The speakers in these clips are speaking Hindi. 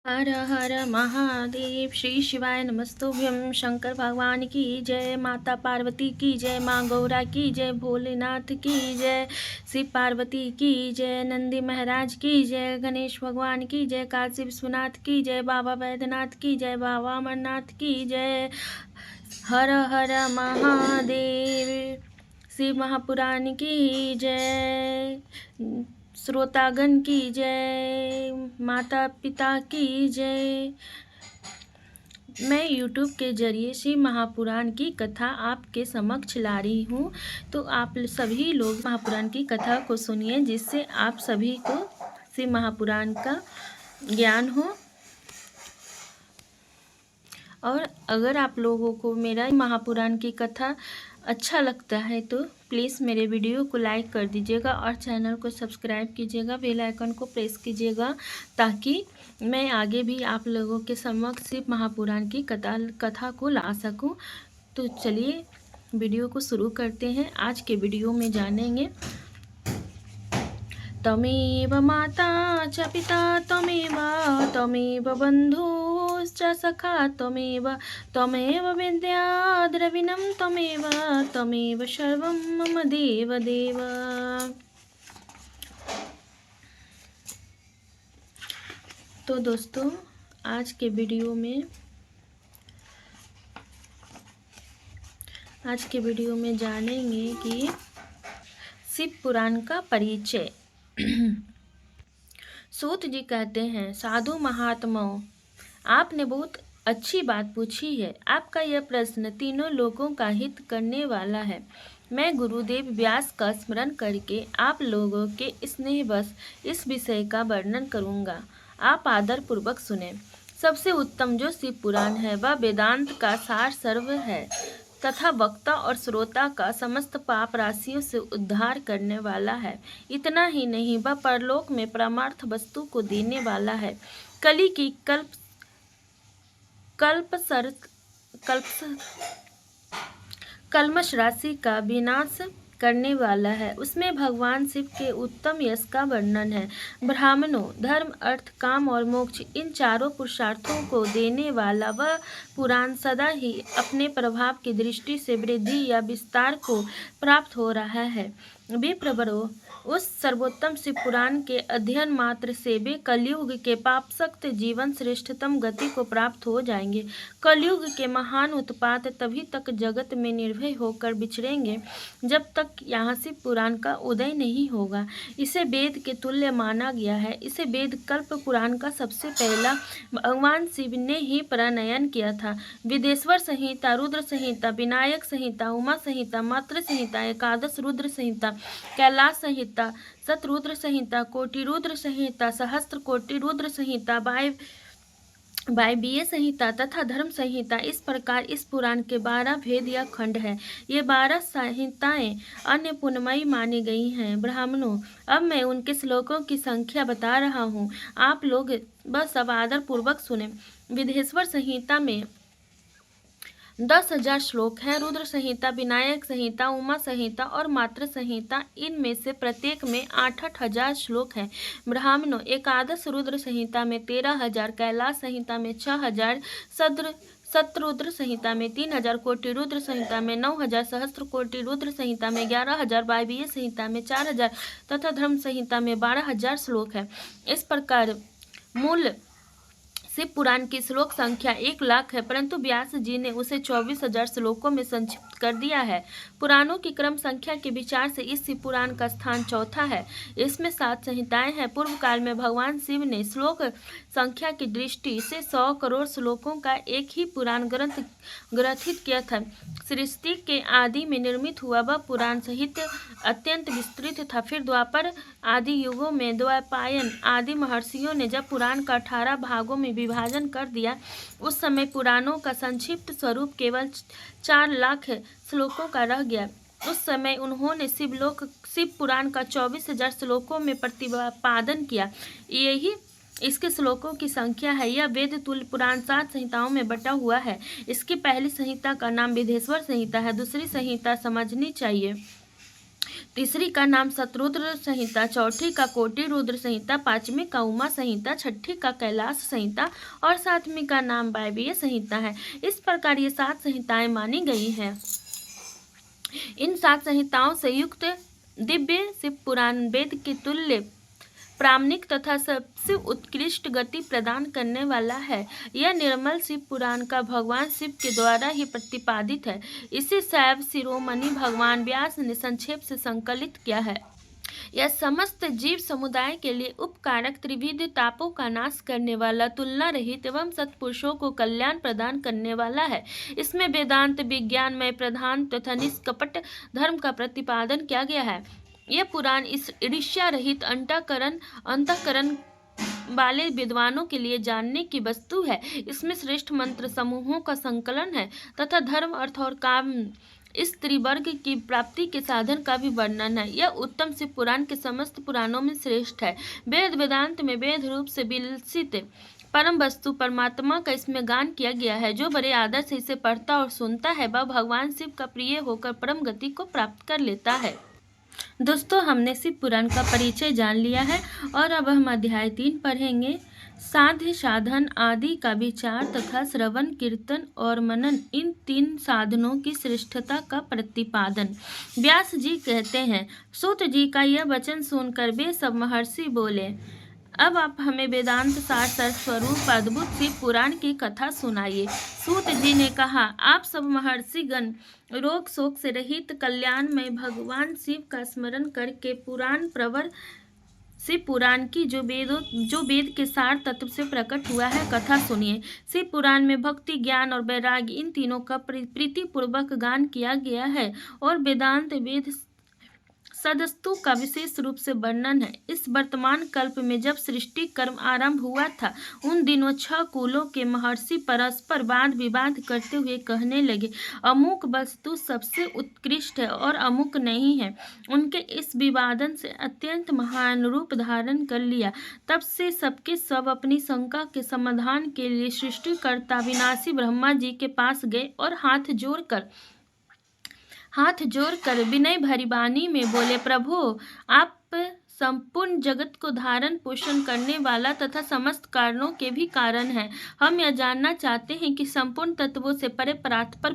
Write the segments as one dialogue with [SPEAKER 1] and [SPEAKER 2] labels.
[SPEAKER 1] हर हर महादेव। श्री शिवाय नमस्तुभ्यं। शंकर भगवान की जय, माता पार्वती की जय, माँ गौरा की जय, भोलेनाथ की जय, शिव पार्वती की जय, नंदी महाराज की जय, गणेश भगवान की जय, काशी विश्वनाथ की जय, बाबा बैद्यनाथ की जय, बाबा अमरनाथ की जय। हर हर महादेव। शिव महापुराण की जय, श्रोतागण की जय, माता पिता की जय। मैं YouTube के जरिए शिव महापुराण की कथा आपके समक्ष ला रही हूँ, तो आप सभी लोग महापुराण की कथा को सुनिए, जिससे आप सभी को शिव महापुराण का ज्ञान हो। और अगर आप लोगों को मेरा महापुराण की कथा अच्छा लगता है तो प्लीज़ मेरे वीडियो को लाइक कर दीजिएगा और चैनल को सब्सक्राइब कीजिएगा, बेल आइकन को प्रेस कीजिएगा, ताकि मैं आगे भी आप लोगों के समक्ष शिव महापुराण की कथा को ला सकूं। तो चलिए वीडियो को शुरू करते हैं। आज के वीडियो में जानेंगे तमेव माता च पिता तमेव बन्धुश्च सखा तमेव विद्या द्रविणं तमेव सर्वं मम देव देव। तो दोस्तों, आज के वीडियो में जानेंगे कि शिव पुराण का परिचय। सूत जी कहते हैं, साधु महात्माओं, आपने बहुत अच्छी बात पूछी है। आपका यह प्रश्न तीनों लोगों का हित करने वाला है। मैं गुरुदेव व्यास का स्मरण करके आप लोगों के स्नेहवश इस विषय का वर्णन करूंगा। आप आदर पूर्वक सुने। सबसे उत्तम जो शिव पुराण है वह वेदांत का सार सर्व है तथा वक्ता और श्रोता का समस्त पाप राशियों से उद्धार करने वाला है। इतना ही नहीं, वह परलोक में परमार्थ वस्तु को देने वाला है। कली की कल्मश राशि का विनाश करने वाला है। उसमें भगवान शिव के उत्तम यश का वर्णन है। ब्राह्मणों, धर्म, अर्थ, काम और मोक्ष, इन चारों पुरुषार्थों को देने वाला वह पुराण सदा ही अपने प्रभाव की दृष्टि से वृद्धि या विस्तार को प्राप्त हो रहा है। विप्रवरों, उस सर्वोत्तम शिव पुराण के अध्ययन मात्र से वे कलयुग के पापसक्त जीवन श्रेष्ठतम गति को प्राप्त हो जाएंगे। कलयुग के महान उत्पात तभी तक जगत में निर्भय होकर विचरेंगे जब तक यहाँ शिव पुराण का उदय नहीं होगा। इसे वेद के तुल्य माना गया है। इसे वेद कल्प पुराण का सबसे पहला भगवान शिव ने ही प्रणयन किया था। विदेश्वर संहिता, रुद्र संहिता, विनायक संहिता, उमा संहिता, मातृ संहिता, एकादश रुद्र संहिता, कैलाश संहिता, शतरुद्र संहिता, कोटि रुद्र संहिता, सहस्त्र कोटि रुद्र संहिता, वायवीय संहिता तथा धर्म संहिता, इस प्रकार इस पुराण के 12 भेद या खंड हैं। ये 12 संहिताएं अन्य पुण्यमयी मानी गई हैं। ब्राह्मणों, अब मैं उनके श्लोकों की संख्या बता रहा हूँ, आप लोग बस अब आदर पूर्वक सुने। विदेश्वर संहिता में 10,000 श्लोक हैं। रुद्र संहिता, विनायक संहिता, उमा संहिता और मातृ संहिता, इनमें से प्रत्येक में 8-8 हजार श्लोक हैं। ब्राह्मणों, एकादश रुद्र संहिता में 13,000, कैलाश संहिता में 6,000, शतरुद्र संहिता में 3,000, कोटि रुद्र संहिता में 9,000, सहस्त्र कोटि रुद्र संहिता में 11,000, वायवीय संहिता में 4,000 तथा धर्म संहिता में 12,000 श्लोक है। इस प्रकार मूल शिव पुराण की श्लोक संख्या 1,00,000 है, परंतु व्यास जी ने उसे 24,000 श्लोकों में संक्षिप्त कर दिया है। पुराणों की क्रम संख्या के विचार से इस शिव पुराण का स्थान चौथा है। इसमें 7 संहिताएं हैं। पूर्व काल में भगवान शिव ने श्लोक संख्या की दृष्टि से 100 करोड़ श्लोकों का एक ही पुराण ग्रथित किया था। सृष्टि के आदि में निर्मित हुआ वह पुराण साहित्य अत्यंत विस्तृत था। फिर द्वापर आदि युगों में द्वैपायन आदि महर्षियों ने जब पुराण का 18 भागों में विभाजन कर दिया, उस समय पुराणों का संक्षिप्त स्वरूप केवल 4,00,000 श्लोकों का रह गया। उस समय उन्होंने शिव पुराण का 24,000 श्लोकों में प्रतिपादन किया। यही इसके श्लोकों की संख्या है। यह वेद तुल्य पुराण 7 संहिताओं में बटा हुआ है। इसकी पहली संहिता का नाम विदेश्वर संहिता है। दूसरी संहिता समझनी चाहिए। तीसरी का नाम शतरुद्र संहिता, चौथी का कोटि रुद्र संहिता, पांचवी का उमा संहिता, छठी का कैलाश संहिता और सातवीं का नाम वायवीय संहिता है। इस प्रकार ये 7 संहिताएं मानी गई हैं। इन 7 संहिताओं से युक्त दिव्य शिव पुराण वेद के तुल्य प्रामाणिक तथा सबसे उत्कृष्ट गति प्रदान करने वाला है। यह निर्मल शिव पुराण का भगवान शिव के द्वारा ही प्रतिपादित है। इसे शैव शिरोमणि भगवान व्यास ने संक्षेप से संकलित किया है। यह समस्त जीव समुदाय के लिए उपकारक, त्रिविध तापों का नाश करने वाला, तुलना रहित एवं सत्पुरुषों को कल्याण प्रदान करने वाला है। इसमें वेदांत विज्ञानमय प्रधान तथा निष्कपट धर्म का प्रतिपादन किया गया है। यह पुराण इस ईर्ष्या रहित अंतःकरण वाले विद्वानों के लिए जानने की वस्तु है। इसमें श्रेष्ठ मंत्र समूहों का संकलन है तथा धर्म, अर्थ और काम स्त्री वर्ग की प्राप्ति के साधन का भी वर्णन है। यह उत्तम शिव पुराण के समस्त पुराणों में श्रेष्ठ है। वेद वेदांत में वेद रूप से विलसित परम वस्तु परमात्मा का इसमें गान किया गया है। जो बड़े आदर से इसे पढ़ता और सुनता है वह भगवान शिव का प्रिय होकर परम गति को प्राप्त कर लेता है। दोस्तों, हमने शिव पुराण का परिचय जान लिया है और अब हम अध्याय 3 पढ़ेंगे। साध्य, साधन आदि का विचार तथा श्रवण, कीर्तन और मनन, इन 3 साधनों की श्रेष्ठता का प्रतिपादन। व्यास जी कहते हैं, सूत जी का यह वचन सुनकर वे सब महर्षि बोले, अब आप हमें वेदांत सार स्वरूप अद्भुत शिव पुराण की कथा सुनाइए। सूत जी ने कहा, आप सब महर्षिगण रोग शोक से रहित कल्याण में भगवान शिव का स्मरण करके पुराण प्रवर शिव पुराण की जो वेद के सार तत्व से प्रकट हुआ है कथा सुनिए। शिव पुराण में भक्ति, ज्ञान और वैराग्य, इन तीनों का प्रीतिपूर्वक गान किया गया है और वेदांत वेद सदस्तु का विशेष रूप से वर्णन है। इस वर्तमान कल्प में जब सृष्टि कर्म आरंभ हुआ था, उन दिनों 6 कुलों के महर्षि परस्पर वाद विवाद करते हुए कहने लगे, अमुक वस्तु सबसे उत्कृष्ट है और अमुक नहीं है। उनके इस विवादन से अत्यंत महान रूप धारण कर लिया। तब से सबके सब अपनी शंका के समाधान के लिए सृष्टिकर्ता विनाशी ब्रह्मा जी के पास गए और हाथ जोड़कर विनय भरी वाणी में बोले, प्रभु, आप संपूर्ण जगत को धारण पोषण करने वाला तथा समस्त कारणों के भी कारण हैं। हम यह जानना चाहते हैं कि संपूर्ण तत्वों से परे परात्पर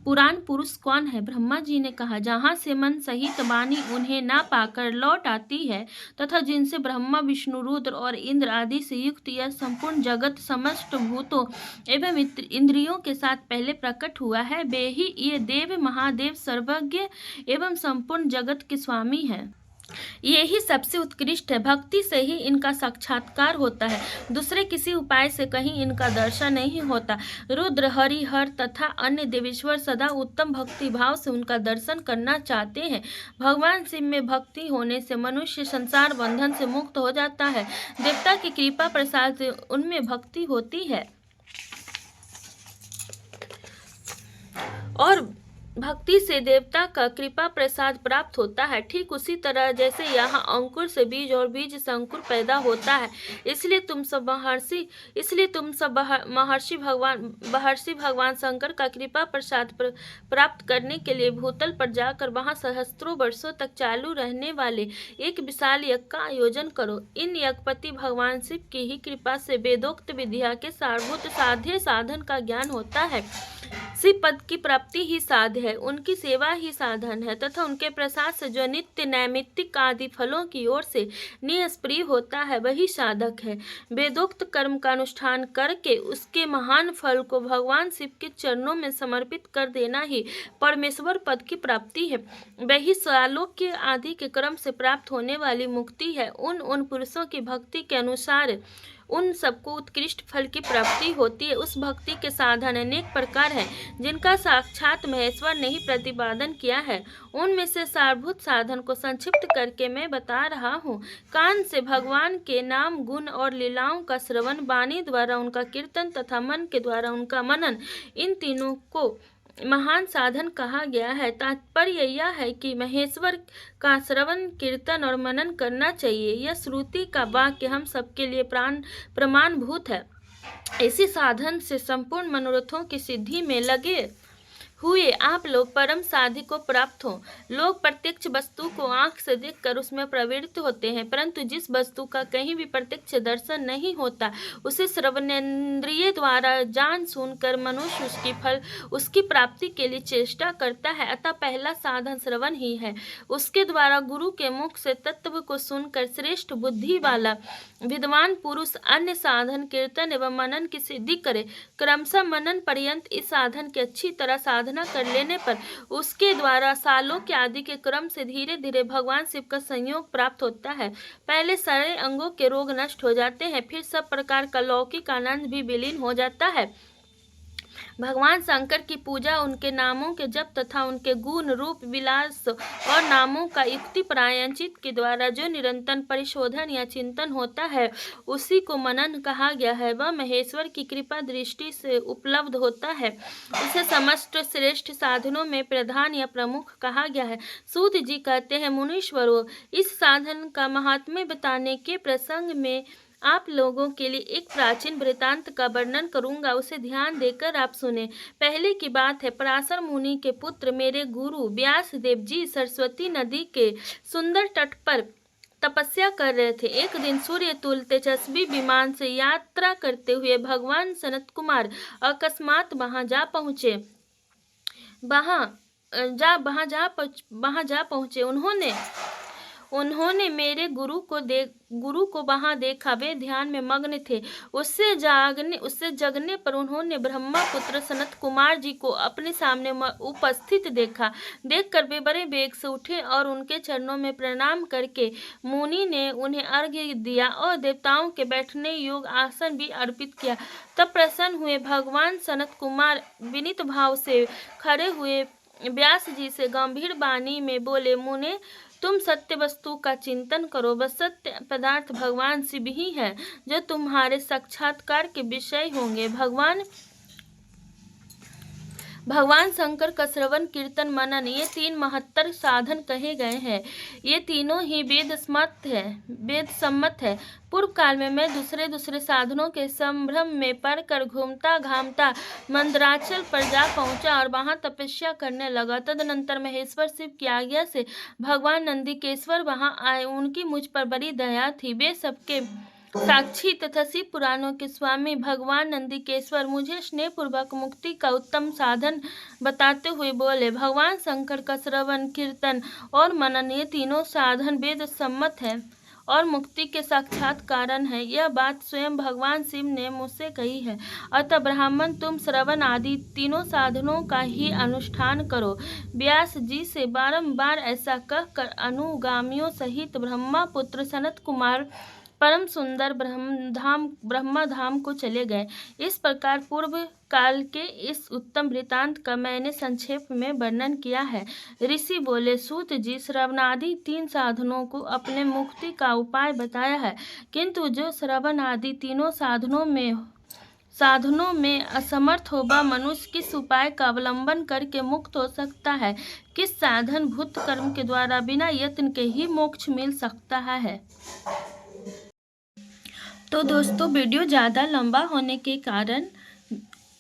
[SPEAKER 1] पुराण पुरुष कौन है। ब्रह्मा जी ने कहा, जहाँ से मन सहित वाणी उन्हें ना पाकर लौट आती है तथा जिनसे ब्रह्मा, विष्णु, रुद्र और इंद्र आदि से युक्त यह संपूर्ण जगत समस्त भूतों एवं इंद्रियों के साथ पहले प्रकट हुआ है, वे ही ये देव महादेव सर्वज्ञ एवं संपूर्ण जगत के स्वामी हैं। ये ही सबसे उत्कृष्ट है। भक्ति से ही इनका साक्षात्कार होता है, दूसरे किसी उपाय से कहीं इनका दर्शन नहीं होता। रुद्र, हरि, हर तथा अन्य देवेश्वर सदा उत्तम भक्ति भाव से उनका दर्शन करना चाहते हैं। भगवान शिव में भक्ति होने से मनुष्य संसार बंधन से मुक्त हो जाता है। देवता की कृपा प्रसाद से उनमें भक्ति होती है और भक्ति से देवता का कृपा प्रसाद प्राप्त होता है। ठीक उसी तरह जैसे यहाँ अंकुर से बीज और बीज से अंकुर पैदा होता है, इसलिए तुम सब महर्षि भगवान शंकर का कृपा प्रसाद प्राप्त करने के लिए भूतल पर जाकर वहाँ सहस्त्रों वर्षों तक चालू रहने वाले एक विशाल यज्ञ का आयोजन करो। इन यज्ञपति भगवान शिव की ही कृपा से वेदोक्त विद्या के सारभूत साध्य साधन का ज्ञान होता है। शिव पद की प्राप्ति ही साध्य है, उनकी सेवा ही साधन है तथा उनके प्रसाद से जो नित्य नैमित्तिक आदि फलों की ओर से निष्प्रिय होता है वही साधक है। वेदोक्त कर्म का अनुष्ठान करके उसके महान फल को भगवान शिव के चरणों में समर्पित कर देना ही परमेश्वर पद की प्राप्ति है। वही सालोक्य आदि के क्रम से प्राप्त होने वाली मुक्ति है। उन पुरुषों की भक्ति के अनुसार उन सबको उत्कृष्ट फल की प्राप्ति होती है। उस भक्ति के साधन अनेक प्रकार हैं जिनका साक्षात महेश्वर ने ही प्रतिपादन किया है। उनमें से सारभूत साधन को संक्षिप्त करके मैं बता रहा हूँ। कान से भगवान के नाम, गुण और लीलाओं का श्रवण, वाणी द्वारा उनका कीर्तन तथा मन के द्वारा उनका मनन, इन तीनों को महान साधन कहा गया है। तात्पर्य यह है कि महेश्वर का श्रवण, कीर्तन और मनन करना चाहिए। यह श्रुति का वाक्य हम सबके लिए प्रमाणभूत है। इसी साधन से संपूर्ण मनोरथों की सिद्धि में लगे हुए आप लोग परम साधि को प्राप्त हो। लोग प्रत्यक्ष वस्तु को आंख से देखकर उसमें प्रवृत्त होते हैं, परंतु जिस वस्तु का कहीं भी प्रत्यक्ष दर्शन नहीं होता उसे श्रवणेन्द्रिय द्वारा जान सुनकर मनुष्य उसकी प्राप्ति के लिए चेष्टा करता है। अतः पहला साधन श्रवण ही है। उसके द्वारा गुरु के मुख से तत्व को सुनकर श्रेष्ठ बुद्धि वाला विद्वान पुरुष अन्य साधन कीर्तन एवं मनन की सिद्धि करे। क्रमशः मनन पर्यंत इस साधन की अच्छी तरह साधना कर लेने पर उसके द्वारा सालों के आदि के क्रम से धीरे धीरे भगवान शिव का संयोग प्राप्त होता है। पहले सारे अंगों के रोग नष्ट हो जाते हैं, फिर सब प्रकार का लौकिक आनंद भी विलीन हो जाता है। भगवान शंकर की पूजा, उनके नामों के जप तथा उनके गुण रूप विलास और नामों का युक्ति प्रायश्चित के द्वारा जो निरंतर परिशोधन या चिंतन होता है उसी को मनन कहा गया है। वह महेश्वर की कृपा दृष्टि से उपलब्ध होता है। इसे समस्त श्रेष्ठ साधनों में प्रधान या प्रमुख कहा गया है। सूत जी कहते हैं, मुनीश्वरों, इस साधन का महात्म्य बताने के प्रसंग में आप लोगों के लिए एक प्राचीन वृतांत का वर्णन करूंगा, उसे ध्यान देकर आप सुने। पहले की बात है, पराशर मुनि के पुत्र मेरे गुरु व्यास देव जी सरस्वती नदी के सुंदर तट पर तपस्या कर रहे थे। एक दिन सूर्य तुल्य तेजस्वी विमान से यात्रा करते हुए भगवान सनत कुमार अकस्मात वहां जा पहुंचे। उन्होंने मेरे गुरु को वहां देखा। वे ध्यान में मग्न थे। उससे जगने पर उन्होंने ब्रह्मपुत्र सनत कुमार जी को अपने सामने उपस्थित देखा। देखकर वे बड़े वेग से उठे और उनके चरणों में प्रणाम करके मुनि ने उन्हें अर्घ्य दिया और देवताओं के बैठने योग्य आसन भी अर्पित किया। तब प्रसन्न हुए भगवान सनत कुमार विनीत भाव से खड़े हुए व्यास जी से गंभीर वाणी में बोले, मुने, तुम सत्य वस्तु का चिंतन करो। वह सत्य पदार्थ भगवान शिव ही है जो तुम्हारे साक्षात्कार के विषय होंगे। भगवान शंकर का श्रवण कीर्तन मनन, ये तीन महत्तर साधन कहे गए हैं। ये तीनों ही वेद सम्मत है। पूर्व काल में मैं दूसरे साधनों के संभ्रम में पड़कर घूमता घामता मंदराचल पर जा पहुंचा और वहां तपस्या करने लगा। तदनंतर महेश्वर शिव की आज्ञा से भगवान नंदिकेश्वर वहां आए। उनकी मुझ पर बड़ी दया थी। वे सबके साक्षी तथा शिव पुराणों के स्वामी भगवान नंदिकेश्वर मुझे स्नेहपूर्वक मुक्ति का उत्तम साधन बताते हुए बोले, भगवान शंकर का श्रवण कीर्तन और मनन, ये तीनों साधन वेद सम्मत है और मुक्ति के साक्षात कारण है। यह बात स्वयं भगवान शिव ने मुझसे कही है। अतः ब्राह्मण, तुम श्रवण आदि तीनों साधनों का ही अनुष्ठान करो। व्यास जी से बारंबार ऐसा कहकर अनुगामियों सहित ब्रह्मपुत्र सनत कुमार परम सुंदर ब्रह्मधाम को चले गए। इस प्रकार पूर्व काल के इस उत्तम वृतांत का मैंने संक्षेप में वर्णन किया है। ऋषि बोले, सूत जी, श्रवणादि तीन साधनों को अपने मुक्ति का उपाय बताया है, किंतु जो श्रवण आदि तीनों साधनों में असमर्थ हो वह मनुष्य किस उपाय का अवलंबन करके मुक्त हो सकता है? किस साधन भूत कर्म के द्वारा बिना यत्न के ही मोक्ष मिल सकता है? तो दोस्तों, वीडियो ज़्यादा लंबा होने के कारण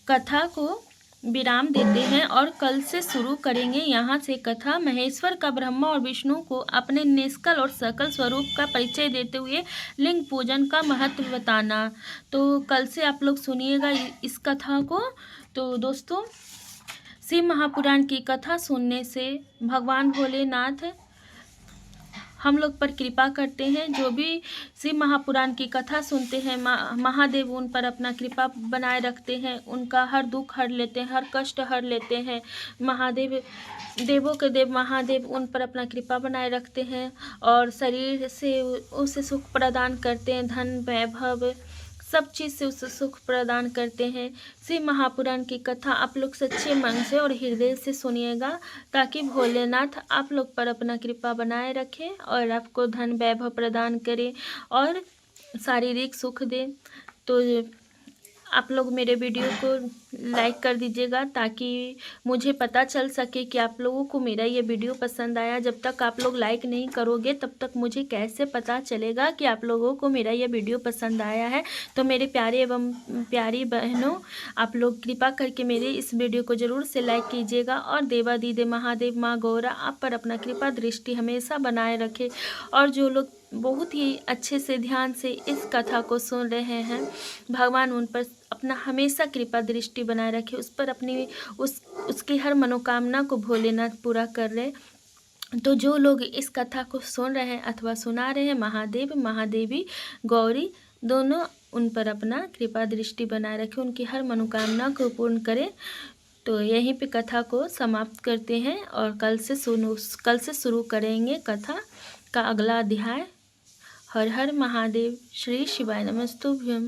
[SPEAKER 1] कथा को विराम देते हैं और कल से शुरू करेंगे यहाँ से कथा। महेश्वर का ब्रह्मा और विष्णु को अपने निष्कल और सकल स्वरूप का परिचय देते हुए लिंग पूजन का महत्व बताना। तो कल से आप लोग सुनिएगा इस कथा को। तो दोस्तों, शिव महापुराण की कथा सुनने से भगवान भोलेनाथ हम लोग पर कृपा करते हैं। जो भी शिव महापुराण की कथा सुनते हैं, महादेव उन पर अपना कृपा बनाए रखते हैं, उनका हर दुख हर लेते हैं, हर कष्ट हर लेते हैं। देवों के देव महादेव उन पर अपना कृपा बनाए रखते हैं और शरीर से उसे सुख प्रदान करते हैं, धन वैभव सब चीज़ से उसे सुख प्रदान करते हैं। शिव महापुराण की कथा आप लोग सच्चे मन से और हृदय से सुनिएगा, ताकि भोलेनाथ आप लोग पर अपना कृपा बनाए रखें और आपको धन वैभव प्रदान करें और शारीरिक सुख दे। तो आप लोग मेरे वीडियो को लाइक कर दीजिएगा ताकि मुझे पता चल सके कि आप लोगों को मेरा ये वीडियो पसंद आया। जब तक आप लोग लाइक नहीं करोगे तब तक मुझे कैसे पता चलेगा कि आप लोगों को मेरा ये वीडियो पसंद आया है। तो मेरे प्यारे एवं प्यारी बहनों, आप लोग कृपा करके मेरे इस वीडियो को ज़रूर से लाइक कीजिएगा और देवादिदेव महादेव माँ गौरा आप पर अपना कृपा दृष्टि हमेशा बनाए रखे। और जो लोग बहुत ही अच्छे से ध्यान से इस कथा को सुन रहे हैं, भगवान उन पर अपना हमेशा कृपा दृष्टि बनाए रखे, उस पर अपनी उसकी हर मनोकामना को भोलेनाथ पूरा कर रहे। तो जो लोग इस कथा को सुन रहे हैं अथवा सुना रहे हैं, महादेव महादेवी गौरी दोनों उन पर अपना कृपा दृष्टि बनाए रखे, उनकी हर मनोकामना को पूर्ण करें। तो यहीं पे कथा को समाप्त करते हैं और कल से शुरू करेंगे कथा का अगला अध्याय। हर हर महादेव। श्री शिवाय नमस्तुभ्यम।